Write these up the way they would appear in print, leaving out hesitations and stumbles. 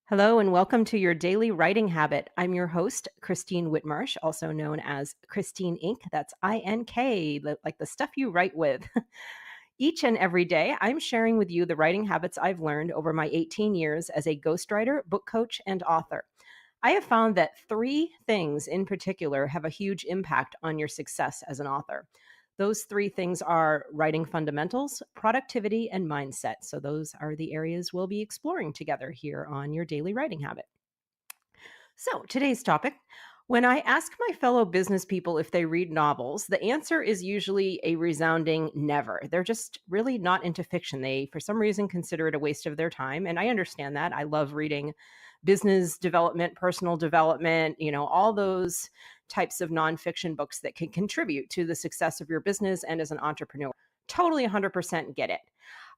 Hello and welcome to your daily writing habit. I'm your host, Christine Whitmarsh, also known as Christine Inc. That's INK, like the stuff you write with. Each and every day, I'm sharing with you the writing habits I've learned over my 18 years as a ghostwriter, book coach, and author. I have found that three things in particular have a huge impact on your success as an author. Those three things are writing fundamentals, productivity, and mindset. So, those are the areas we'll be exploring together here on your daily writing habit. So, today's topic: when I ask my fellow business people if they read novels, the answer is usually a resounding never. They're just really not into fiction. They, for some reason, consider it a waste of their time. And I understand that. I love reading business development, personal development, all those types of nonfiction books that can contribute to the success of your business and as an entrepreneur. Totally 100% get it.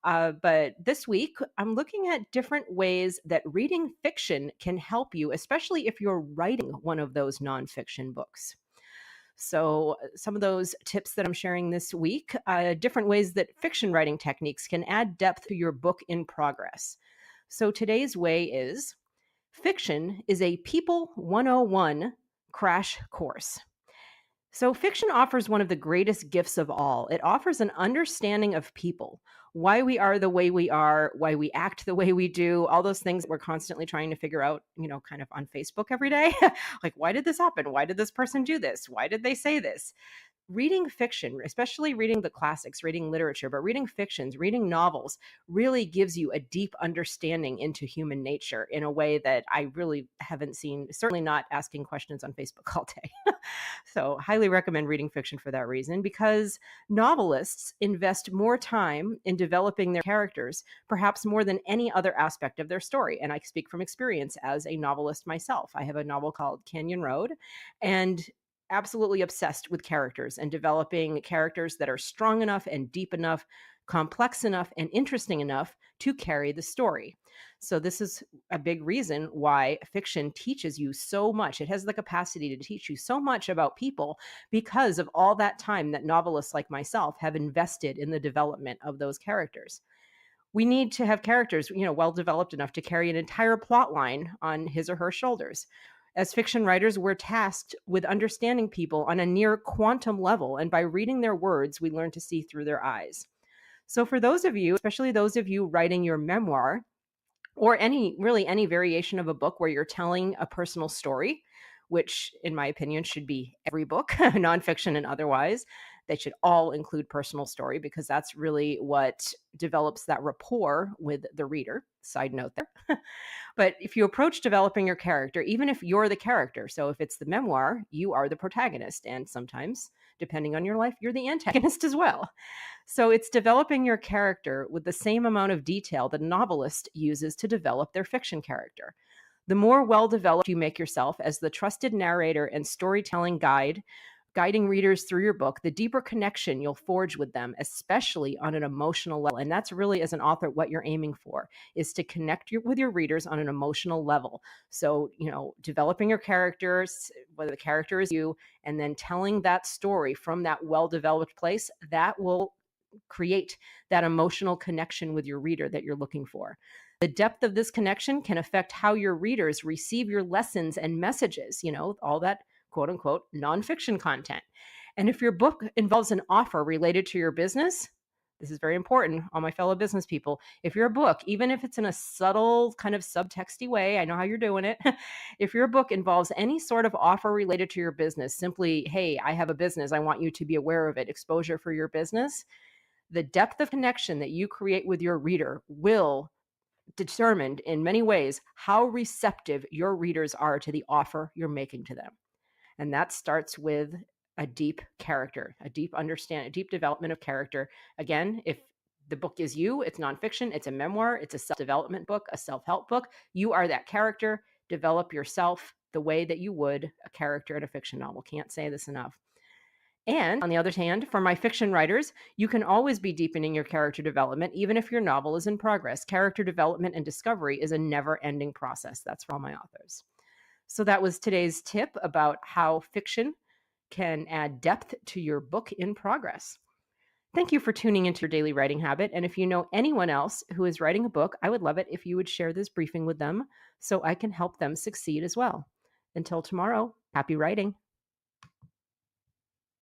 But this week, I'm looking at different ways that reading fiction can help you, especially if you're writing one of those nonfiction books. So, some of those tips that I'm sharing this week, different ways that fiction writing techniques can add depth to your book in progress. So, today's way is: fiction is a People 101 crash course. So, fiction offers one of the greatest gifts of all. It offers an understanding of people, why we are the way we are, why we act the way we do, all those things that we're constantly trying to figure out, kind of on Facebook every day. Like, why did this happen? Why did this person do this? Why did they say this? Reading fiction, especially reading the classics, reading literature, but reading fictions, reading novels really gives you a deep understanding into human nature in a way that I really haven't seen, certainly not asking questions on Facebook all day. So, highly recommend reading fiction for that reason, because novelists invest more time in developing their characters, perhaps more than any other aspect of their story. And I speak from experience as a novelist myself. I have a novel called Canyon Road, and absolutely obsessed with characters and developing characters that are strong enough and deep enough, complex enough, and interesting enough to carry the story. So, this is a big reason why fiction teaches you so much. It has the capacity to teach you so much about people because of all that time that novelists like myself have invested in the development of those characters. We need to have characters, well developed enough to carry an entire plot line on his or her shoulders. As fiction writers, we're tasked with understanding people on a near quantum level, and by reading their words, we learn to see through their eyes. So, for those of you, especially those of you writing your memoir, or any variation of a book where you're telling a personal story, which in my opinion should be every book, nonfiction and otherwise. They should all include personal story because that's really what develops that rapport with the reader. Side note there. But if you approach developing your character, even if you're the character, so if it's the memoir, you are the protagonist, and sometimes, depending on your life, you're the antagonist as well. So it's developing your character with the same amount of detail that a novelist uses to develop their fiction character. The more well developed you make yourself as the trusted narrator and storytelling guide, guiding readers through your book, the deeper connection you'll forge with them, especially on an emotional level. And that's really, as an author, what you're aiming for, is to connect with your readers on an emotional level. So, developing your characters, whether the character is you, and then telling that story from that well-developed place, that will create that emotional connection with your reader that you're looking for. The depth of this connection can affect how your readers receive your lessons and messages, all that quote unquote nonfiction content. And if your book involves an offer related to your business, this is very important, all my fellow business people. If your book, even if it's in a subtle kind of subtexty way, I know how you're doing it. If your book involves any sort of offer related to your business, simply, hey, I have a business, I want you to be aware of it, exposure for your business, the depth of connection that you create with your reader will determine in many ways how receptive your readers are to the offer you're making to them. And that starts with a deep character, a deep understanding, a deep development of character. Again, if the book is you, it's nonfiction, it's a memoir, it's a self-development book, a self-help book. You are that character. Develop yourself the way that you would a character in a fiction novel. Can't say this enough. And on the other hand, for my fiction writers, you can always be deepening your character development, even if your novel is in progress. Character development and discovery is a never-ending process. That's for all my authors. So that was today's tip about how fiction can add depth to your book in progress. Thank you for tuning into your daily writing habit. And if you know anyone else who is writing a book, I would love it if you would share this briefing with them so I can help them succeed as well. Until tomorrow, happy writing.